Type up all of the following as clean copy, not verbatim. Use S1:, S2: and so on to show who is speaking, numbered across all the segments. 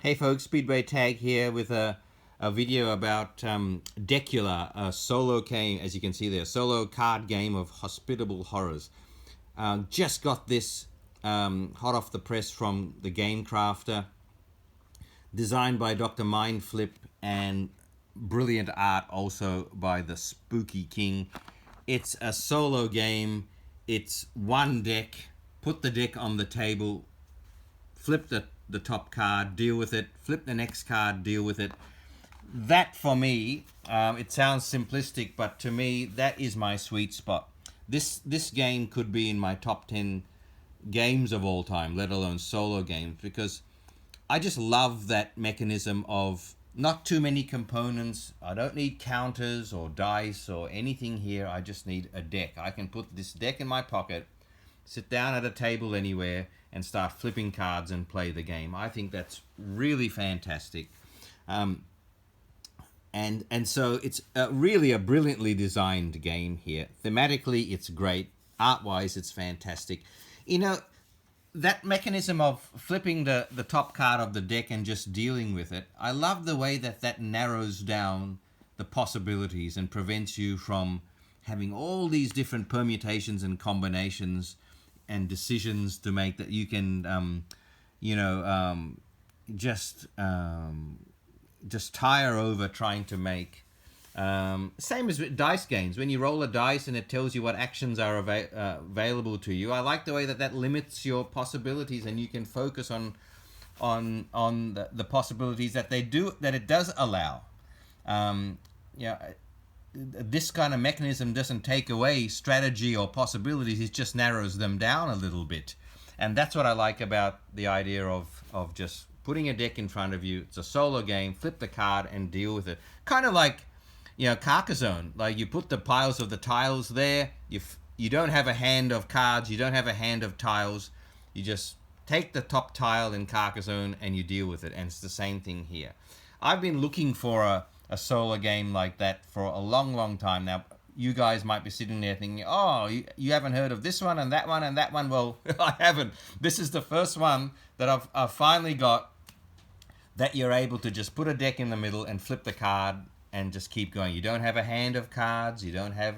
S1: Hey folks, Speedway Tag here with a video about Deckula, a solo game, as you can see there, solo card game of hospitable horrors. Just got this hot off the press from the Game Crafter, designed by Dr. Mindflip, and brilliant art also by the Spooky King. It's a solo game. It's one deck. Put the deck on the table, flip the top card, deal with it, flip the next card, deal with it. That for me, it sounds simplistic, but to me, that is my sweet spot. This game could be in my top 10 games of all time, let alone solo games, because I just love that mechanism of not too many components. I don't need counters or dice or anything here. I just need a deck. I can put this deck in my pocket, sit down at a table anywhere, and start flipping cards and play the game. I think that's really fantastic. And so it's really a brilliantly designed game here. Thematically, it's great. Art-wise, it's fantastic. You know, that mechanism of flipping the top card of the deck and just dealing with it, I love the way that narrows down the possibilities and prevents you from having all these different permutations and combinations and decisions to make that you can, just tire over trying to make. Same as with dice games. When you roll a dice and it tells you what actions are available to you, I like the way that limits your possibilities and you can focus on the possibilities that it does allow. This kind of mechanism doesn't take away strategy or possibilities, it just narrows them down a little bit. And that's what I like about the idea of just putting a deck in front of you. It's a solo game, flip the card and deal with it. Kind of like, Carcassonne. Like you put the piles of the tiles there, you don't have a hand of cards, you don't have a hand of tiles, you just take the top tile in Carcassonne and you deal with it. And it's the same thing here. I've been looking for a solo game like that for a long time now. You guys might be sitting there thinking, oh, you haven't heard of this one and that one and that one. Well, I haven't. This is the first one that I've finally got that you're able to just put a deck in the middle and flip the card and just keep going. You don't have a hand of cards. You don't have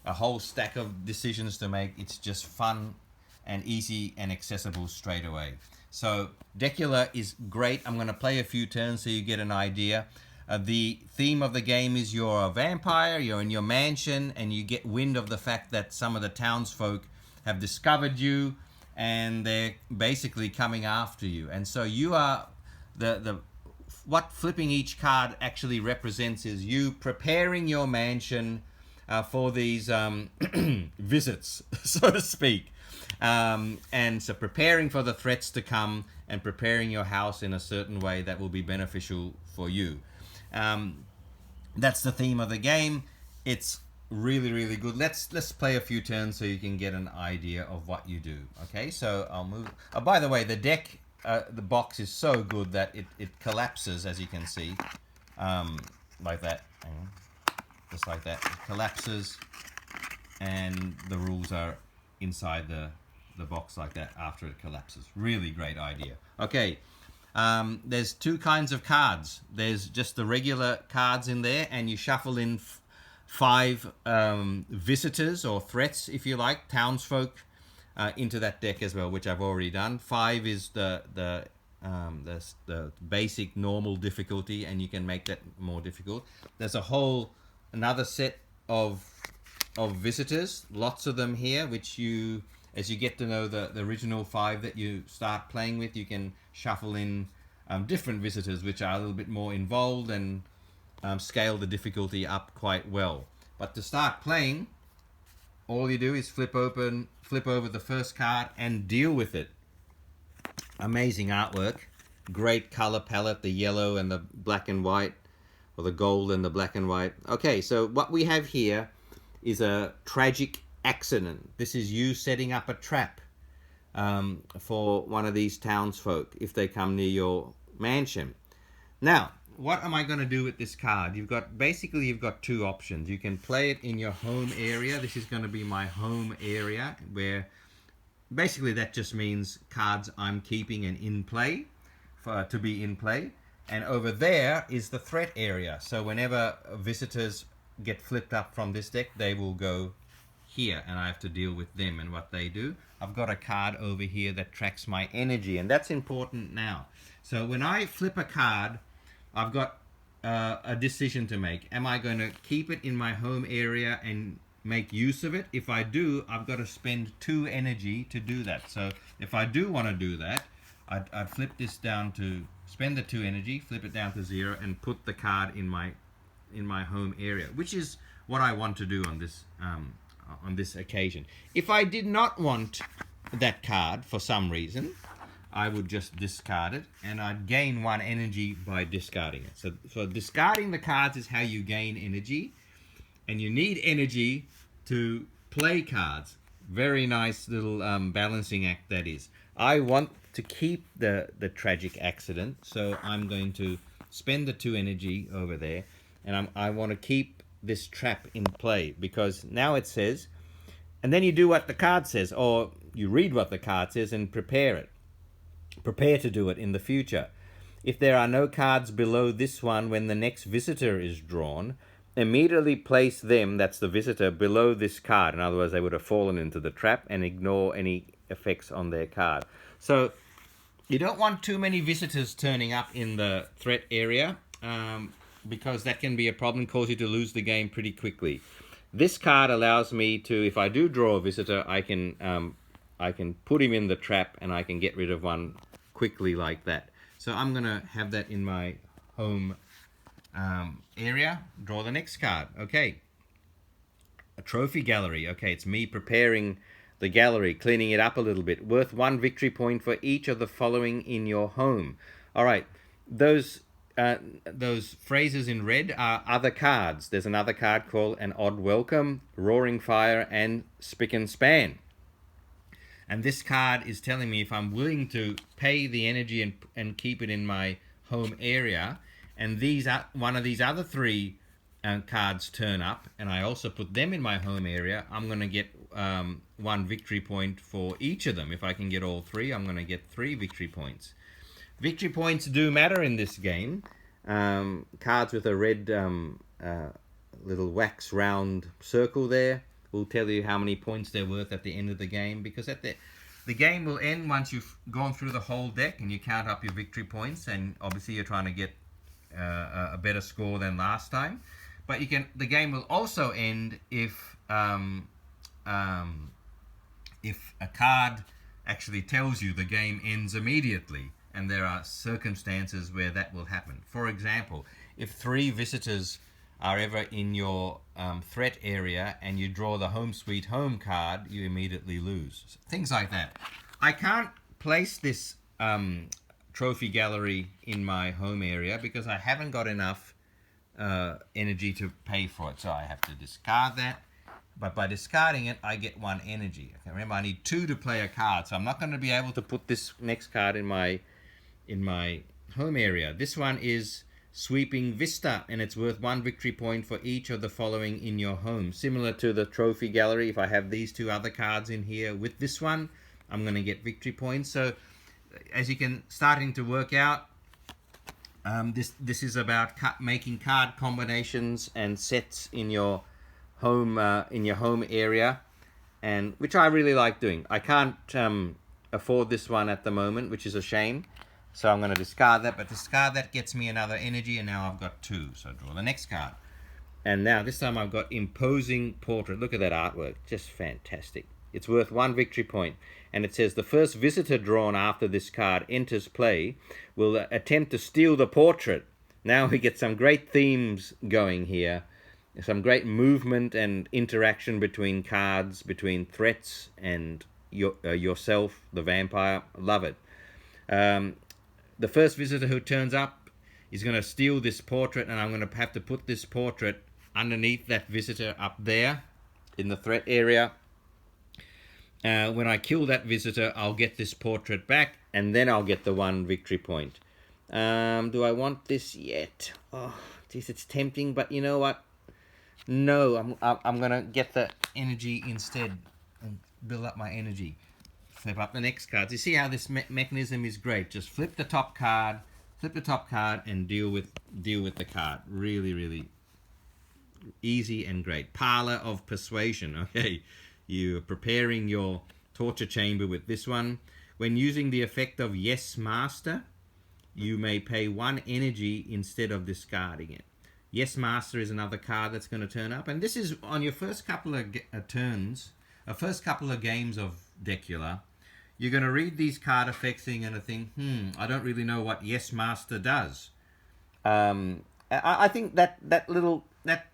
S1: a whole stack of decisions to make. It's just fun and easy and accessible straight away. So Deckula is great. I'm going to play a few turns so you get an idea. The theme of the game is you're a vampire, you're in your mansion, and you get wind of the fact that some of the townsfolk have discovered you, and they're basically coming after you. And so you are what flipping each card actually represents is you preparing your mansion for these visits, so to speak. And so preparing for the threats to come and preparing your house in a certain way that will be beneficial for you. That's the theme of the game. It's really good. Let's play a few turns so you can get an idea of what you do. Okay, so I'll move. Oh, by the way, the deck, the box is so good that it collapses, as you can see, like that. Hang on. Just like that. It collapses, and the rules are inside the box like that after it collapses. Really great idea. Okay. There's two kinds of cards. There's just the regular cards in there, and you shuffle in five visitors or threats, if you like, townsfolk, into that deck as well, which I've already done. 5 is the basic normal difficulty, and you can make that more difficult. There's another set of visitors, lots of them here, which as you get to know the original 5 that you start playing with, you can shuffle in different visitors which are a little bit more involved and scale the difficulty up quite well. But to start playing, all you do is flip over the first card and deal with it. Amazing artwork, great color palette, the yellow and the black and white, or the gold and the black and white. Okay, so what we have here is a tragic accident. This is you setting up a trap for one of these townsfolk if they come near your mansion. Now, what am I going to do with this card? You've got two options. You can play it in your home area. This is going to be my home area, where basically that just means cards I'm keeping and in play. to be in play. And over there is the threat area. So whenever visitors get flipped up from this deck, they will go here, and I have to deal with them and what they do. I've got a card over here that tracks my energy, and that's important now. So when I flip a card, I've got a decision to make. Am I going to keep it in my home area and make use of it? If I do, I've got to spend 2 energy to do that. So if I do want to do that, I'd flip this down to spend the 2 energy, flip it down to 0, and put the card in my home area, which is what I want to do on this occasion. If I did not want that card for some reason, I would just discard it, and I'd gain 1 energy by discarding it. So discarding the cards is how you gain energy, and you need energy to play cards. Very nice little balancing act that is. I want to keep the tragic accident, so I'm going to spend the 2 energy over there, and I want to keep this trap in play, because now it says, and then you do what the card says, or you read what the card says and prepare it. Prepare to do it in the future. If there are no cards below this one when the next visitor is drawn, immediately place them, that's the visitor, below this card. In other words, they would have fallen into the trap, and ignore any effects on their card. So you don't want too many visitors turning up in the threat area, because that can be a problem, cause you to lose the game pretty quickly. This card allows me to, if I do draw a visitor, I can put him in the trap, and I can get rid of one quickly like that. So I'm going to have that in my home area. Draw the next card. Okay. A trophy gallery. Okay, it's me preparing the gallery, cleaning it up a little bit. Worth 1 victory point for each of the following in your home. All right. Those phrases in red are other cards. There's another card called An Odd Welcome, Roaring Fire, and Spick and Span. And this card is telling me if I'm willing to pay the energy and keep it in my home area, and one of these other 3 cards turn up, and I also put them in my home area, I'm going to get 1 victory point for each of them. If I can get all 3, I'm going to get 3 victory points. Victory points do matter in this game. Cards with a red little wax round circle there will tell you how many points they're worth at the end of the game, because the game will end once you've gone through the whole deck and you count up your victory points, and obviously you're trying to get a better score than last time. But the game will also end if a card actually tells you the game ends immediately, and there are circumstances where that will happen. For example, if 3 visitors are ever in your threat area and you draw the Home Sweet Home card, you immediately lose. Things like that. I can't place this trophy gallery in my home area because I haven't got enough energy to pay for it, so I have to discard that. But by discarding it, I get 1 energy. Okay, remember, I need 2 to play a card, so I'm not going to be able to put this next card in my home area. This one is Sweeping Vista, and it's worth 1 victory point for each of the following in your home. Similar to the trophy gallery, if I have these 2 other cards in here with this one, I'm going to get victory points. So as you can starting to work out, this is about making card combinations and sets in your home area, and which I really like doing. I can't afford this one at the moment, which is a shame. So I'm going to discard that, but discard that gets me another energy, and now I've got 2. So draw the next card. And now this time I've got Imposing Portrait. Look at that artwork, just fantastic. It's worth 1 victory point, and it says the first visitor drawn after this card enters play will attempt to steal the portrait. Now we get some great themes going here. Some great movement and interaction between cards, between threats and yourself, the vampire. Love it. The first visitor who turns up is going to steal this portrait, and I'm going to have to put this portrait underneath that visitor up there in the threat area. When I kill that visitor, I'll get this portrait back, and then I'll get the 1 victory point. Do I want this yet? Oh, geez, it's tempting, but you know what? No, I'm going to get the energy instead and build up my energy. flip up the next cards. You see how this mechanism is great. Just flip the top card, and deal with the card. Really, really easy and great. Parlor of Persuasion. Okay, you're preparing your torture chamber with this one. When using the effect of Yes Master, you may pay 1 energy instead of discarding it. Yes Master is another card that's going to turn up, and this is on your first couple of turns, first couple of games of Deckula. You're going to read these card effects and you're going to think, I don't really know what Yes Master does. I think that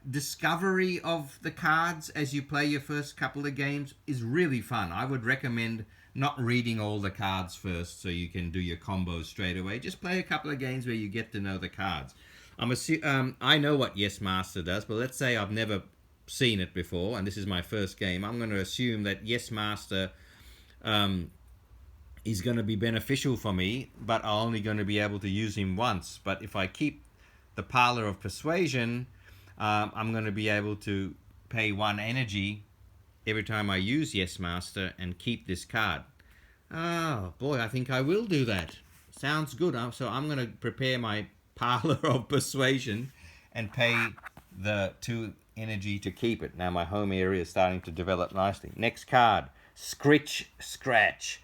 S1: discovery of the cards as you play your first couple of games is really fun. I would recommend not reading all the cards first so you can do your combos straight away. Just play a couple of games where you get to know the cards. I know what Yes Master does, but let's say I've never seen it before and this is my first game. I'm going to assume that Yes Master is going to be beneficial for me, but I'm only going to be able to use him once. But if I keep the Parlor of Persuasion, I'm going to be able to pay 1 energy every time I use Yes Master and keep this card. Oh boy, I think I will do that. Sounds good. So I'm going to prepare my Parlor of Persuasion and pay the 2 energy to keep it. Now my home area is starting to develop nicely. Next card, Scritch Scratch.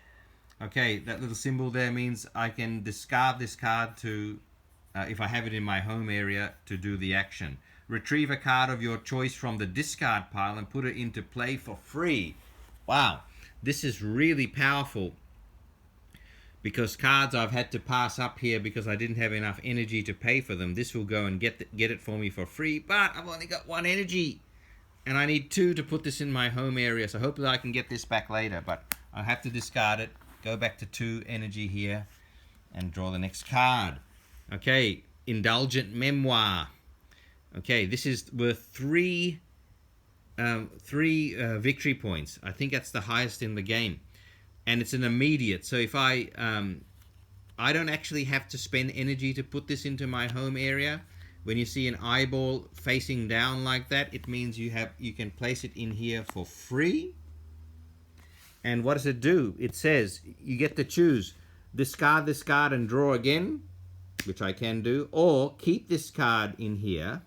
S1: Okay, that little symbol there means I can discard this card to, if I have it in my home area, to do the action. Retrieve a card of your choice from the discard pile and put it into play for free. Wow, this is really powerful because cards I've had to pass up here because I didn't have enough energy to pay for them. This will go and get it for me for free, but I've only got 1 energy and I need 2 to put this in my home area. So hopefully I can get this back later, but I have to discard it. Go back to 2 energy here and draw the next card. Okay, Indulgent Memoir. Okay, this is worth 3 victory points. I think that's the highest in the game, and it's an immediate. So if I don't actually have to spend energy to put this into my home area. When you see an eyeball facing down like that, it means you can place it in here for free. And what does it do? It says you get to choose discard this card and draw again, which I can do, or keep this card in here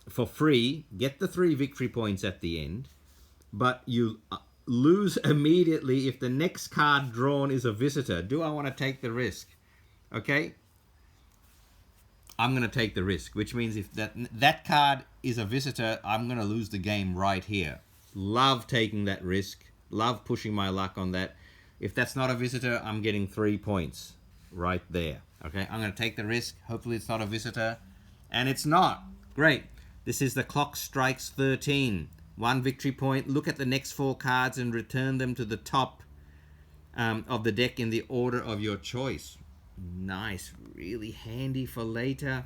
S1: for free, get the 3 victory points at the end, but you lose immediately if the next card drawn is a visitor. Do I want to take the risk? Okay, I'm going to take the risk, which means if that card is a visitor, I'm going to lose the game right here. Love taking that risk, love pushing my luck on that. If that's not a visitor, I'm getting 3 points right there. Okay, I'm going to take the risk. Hopefully it's not a visitor, and it's not. Great. This is the Clock Strikes 13. 1 victory point. Look at the next 4 cards and return them to the top of the deck in the order of your choice. Nice, really handy for later.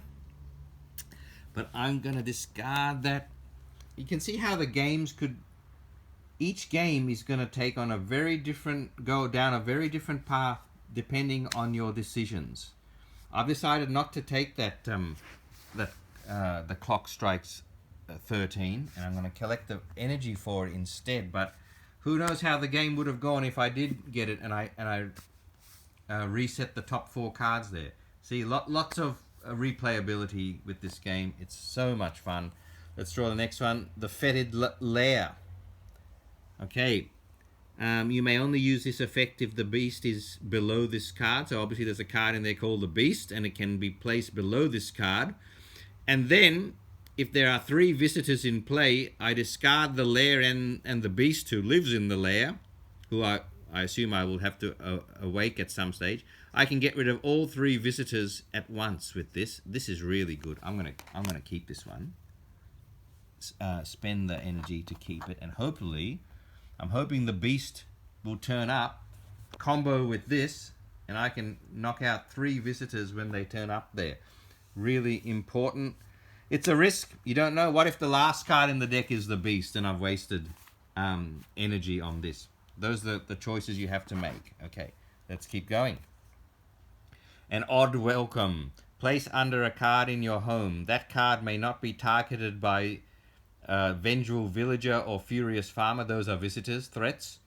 S1: But I'm going to discard that. You can see how the games could... Each game is going to take on go down a very different path depending on your decisions. I've decided not to take that the Clock Strikes 13, and I'm going to collect the energy for it instead. But who knows how the game would have gone if I did get it and I reset the top 4 cards there. See, lots of replayability with this game. It's so much fun. Let's draw the next one, the Fetid Lair. Okay, you may only use this effect if the beast is below this card. So obviously there's a card in there called the beast, and it can be placed below this card. And then, if there are 3 visitors in play, I discard the lair and the beast who lives in the lair, who I assume I will have to awake at some stage. I can get rid of all 3 visitors at once with this. This is really good. I'm gonna keep this one. Spend the energy to keep it, and hopefully, I'm hoping the beast will turn up, combo with this, and I can knock out 3 visitors when they turn up there. Really important. It's a risk. You don't know. What if the last card in the deck is the beast and I've wasted energy on this? Those are the choices you have to make. Okay, let's keep going. An Odd Welcome. Place under a card in your home. That card may not be targeted by Vengeful Villager or Furious Farmer. Those are visitors, threats.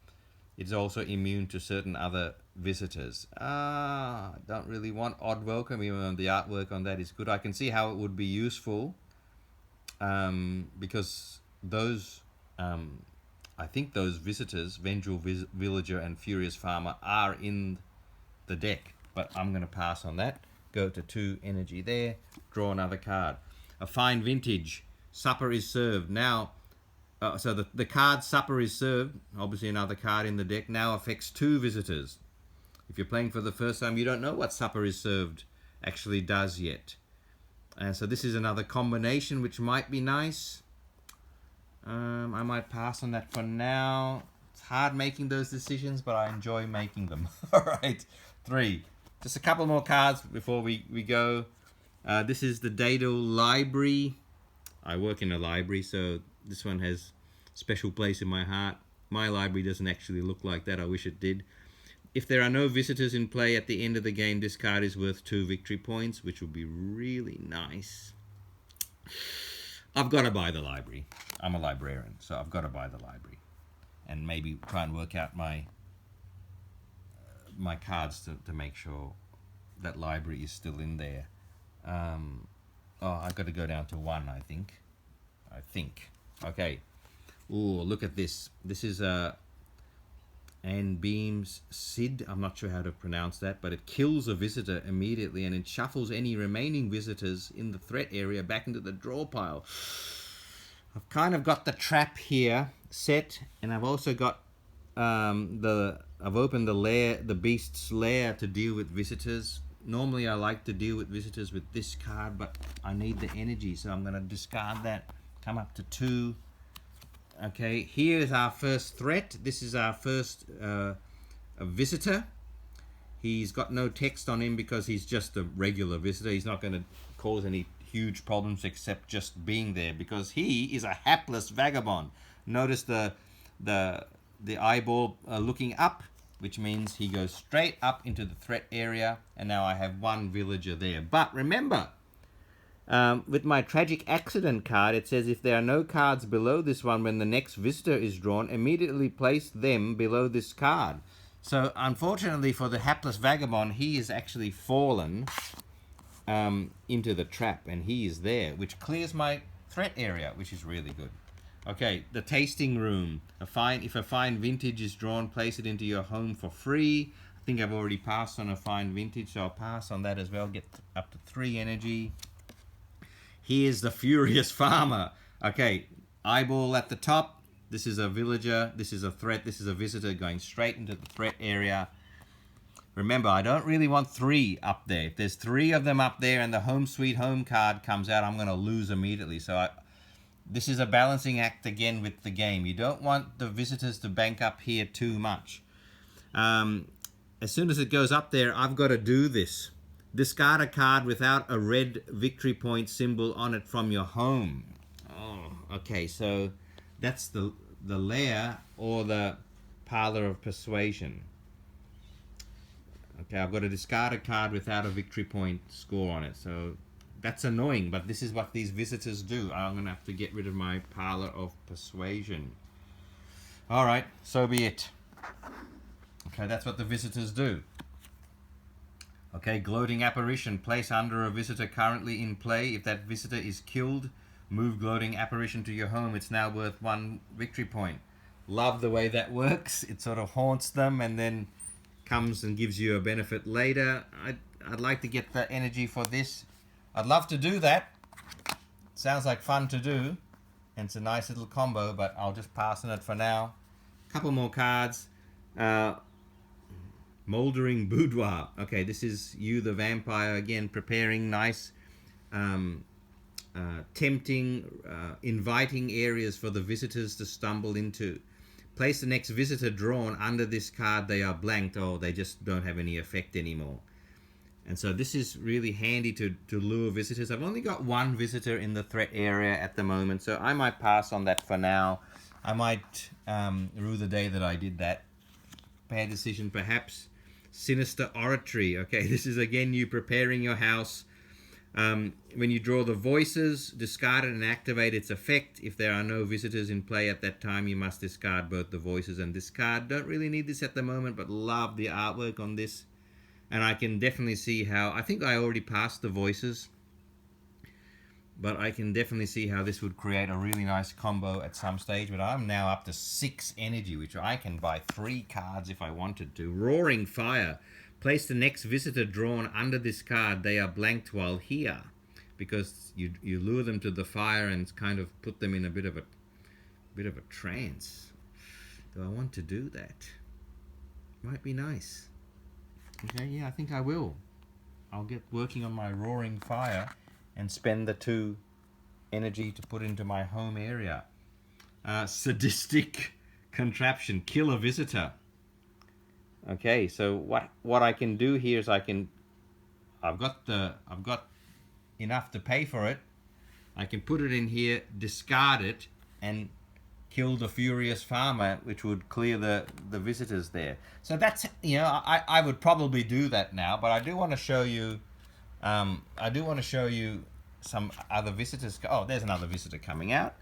S1: It's also immune to certain other visitors. I don't really want Odd Welcome, even though the artwork on that is good. I can see how it would be useful, because those, I think those visitors, Vengeful Villager and Furious Farmer, are in the deck. But I'm going to pass on that. Go to 2 energy there. Draw another card. A Fine Vintage. Supper is served. Now, so the card Supper is served, obviously another card in the deck, now affects 2 visitors. If you're playing for the first time, you don't know what Supper is served actually does yet. And so this is another combination which might be nice. I might pass on that for now. It's hard making those decisions, but I enjoy making them. All right, 3. Just a couple more cards before we go. This is the Dado Library. I work in a library, so this one has a special place in my heart. My library doesn't actually look like that. I wish it did. If there are no visitors in play at the end of the game, this card is worth 2 victory points, which would be really nice. I've got to buy the library. I'm a librarian, so I've got to buy the library. And maybe try and work out my cards to make sure that library is still in there. I've got to go down to 1, I think. Okay. Ooh, look at this. This is Anne Beam's Sid. I'm not sure how to pronounce that, but it kills a visitor immediately and it shuffles any remaining visitors in the threat area back into the draw pile. I've kind of got the trap here set, and I've also got I've opened the beast's lair to deal with visitors. Normally I like to deal with visitors with this card, but I need the energy, so I'm going to discard that. Come up to 2. Okay, here is our first threat. This is our first a visitor. He's got no text on him because he's just a regular visitor. He's not going to cause any huge problems except just being there, because he is a hapless vagabond. Notice the eyeball looking up, which means he goes straight up into the threat area, and now I have 1 villager there. But remember, with my Tragic Accident card, it says if there are no cards below this one when the next visitor is drawn, immediately place them below this card. So unfortunately for the hapless vagabond, he is actually fallen into the trap, and he is there, which clears my threat area, which is really good. Okay, the Tasting Room. If a fine vintage is drawn, place it into your home for free. I think I've already passed on a fine vintage, so I'll pass on that as well. Get up to 3 energy. Here's the Furious Farmer. Okay, eyeball at the top. This is a villager. This is a threat. This is a visitor going straight into the threat area. Remember, I don't really want 3 up there. If there's 3 of them up there and the Home Sweet Home card comes out, I'm going to lose immediately. So this is a balancing act again with the game. You don't want the visitors to bank up here too much. As soon as it goes up there, I've got to do this. Discard a card without a red victory point symbol on it from your home. Oh, okay, so that's the lair or the Parlor of Persuasion. Okay, I've got to discard a card without a victory point score on it. So that's annoying, but this is what these visitors do. I'm going to have to get rid of my Parlor of Persuasion. All right, so be it. Okay, that's what the visitors do. Okay, Gloating Apparition. Place under a visitor currently in play. If that visitor is killed, move Gloating Apparition to your home. It's now worth 1 victory point. Love the way that works. It sort of haunts them and then comes and gives you a benefit later. I'd like to get the energy for this. I'd love to do that. Sounds like fun to do. And it's a nice little combo, but I'll just pass on it for now. Couple more cards. Mouldering Boudoir. Okay, this is you, the vampire, again, preparing nice, tempting, inviting areas for the visitors to stumble into. Place the next visitor drawn under this card. They are blanked, or they just don't have any effect anymore. And so this is really handy to lure visitors. I've only got 1 visitor in the threat area at the moment, so I might pass on that for now. I might rue the day that I did that. Bad decision, perhaps. Sinister Oratory. Okay, this is again you preparing your house When you draw the voices, discard it and activate its effect. If there are no visitors in play at that time, you must discard both the voices and discard. Don't really need this at the moment, but love the artwork on this. And I can definitely see how, I think I already passed the voices, but I can definitely see how this would create a really nice combo at some stage. But I'm now up to 6 energy, which I can buy 3 cards if I wanted to. Roaring Fire. Place the next visitor drawn under this card. They are blanked while here, because you lure them to the fire and kind of put them in a bit of a trance. Do I want to do that? Might be nice. Okay, yeah, I think I will. I'll get working on my Roaring Fire and spend the 2 energy to put into my home area. Sadistic Contraption. Kill a visitor. Okay, so what I can do here is I've got enough to pay for it. I can put it in here, discard it, and kill the Furious Farmer, which would clear the visitors there. So that's, I would probably do that now, but I do want to show you some other visitors. Oh, there's another visitor coming out.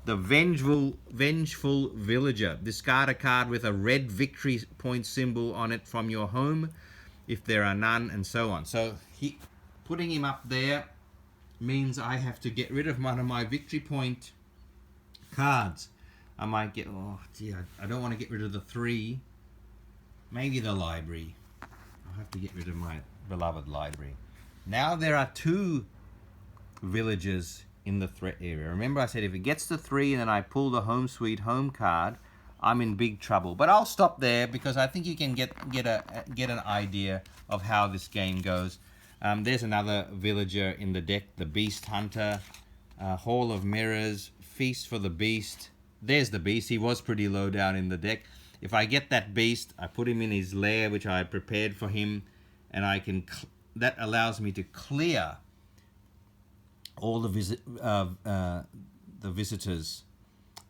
S1: The Vengeful Villager. Discard a card with a red victory point symbol on it from your home, if there are none, and so on. So putting him up there means I have to get rid of one of my victory point cards. I might get, oh gee, I don't want to get rid of the 3. Maybe the library. I'll have to get rid of my beloved library. Now there are 2 villagers in the threat area. Remember I said if it gets to 3 and then I pull the Home Sweet Home card, I'm in big trouble. But I'll stop there because I think you can get an idea of how this game goes. There's another villager in the deck, the Beast Hunter. Hall of Mirrors, Feast for the Beast. There's the Beast. He was pretty low down in the deck. If I get that Beast, I put him in his lair, which I prepared for him, and I can. That allows me to clear all the visitors,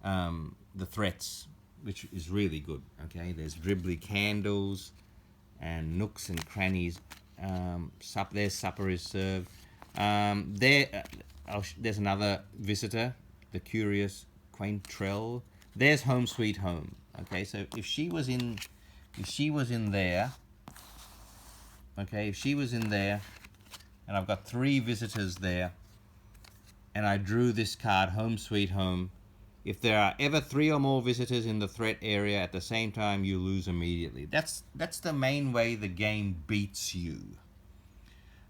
S1: the threats, which is really good. Okay, there's Dribbly Candles and Nooks and Crannies. There's Supper is Served. There's another visitor, the Curious Quaintrell. There's Home Sweet Home. Okay, so if she was in there, and I've got 3 visitors there, and I drew this card, Home Sweet Home. If there are ever 3 or more visitors in the threat area at the same time, you lose immediately. That's the main way the game beats you.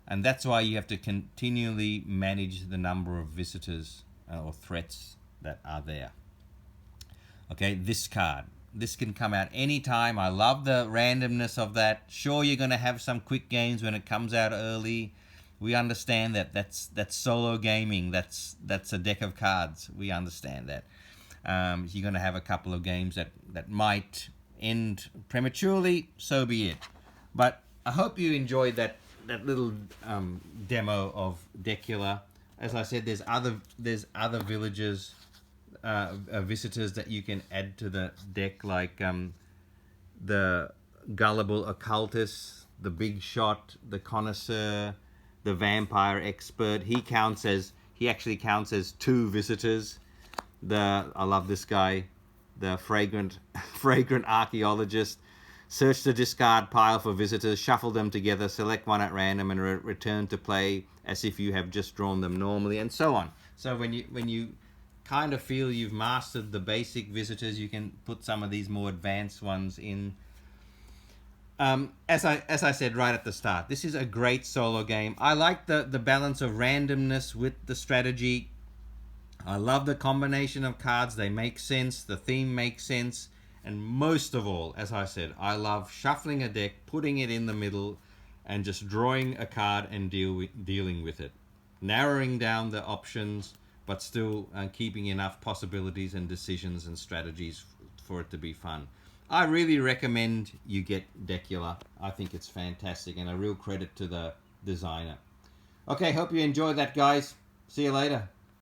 S1: And that's why you have to continually manage the number of visitors or threats that are there. Okay, this card. This can come out anytime. I love the randomness of that. Sure, you're going to have some quick games when it comes out early. We understand that. That's solo gaming. That's a deck of cards. We understand that. You're going to have a couple of games that might end prematurely. So be it. But I hope you enjoyed that little demo of Deckula. As I said, there's other villagers, visitors that you can add to the deck, like the Gullible Occultist, the Big Shot, the Connoisseur, the Vampire Expert. He actually counts as 2 visitors. I love this guy, the Fragrant Archaeologist. Search the discard pile for visitors, shuffle them together, select one at random, and return to play as if you have just drawn them normally, and so on. So when you kind of feel you've mastered the basic visitors, you can put some of these more advanced ones in. As I said right at the start, this is a great solo game. I like the balance of randomness with the strategy. I love the combination of cards. They make sense. The theme makes sense. And most of all, as I said, I love shuffling a deck, putting it in the middle, and just drawing a card and dealing with it. Narrowing down the options, but still keeping enough possibilities and decisions and strategies for it to be fun. I really recommend you get Deckula. I think it's fantastic, and a real credit to the designer. Okay, hope you enjoyed that, guys. See you later.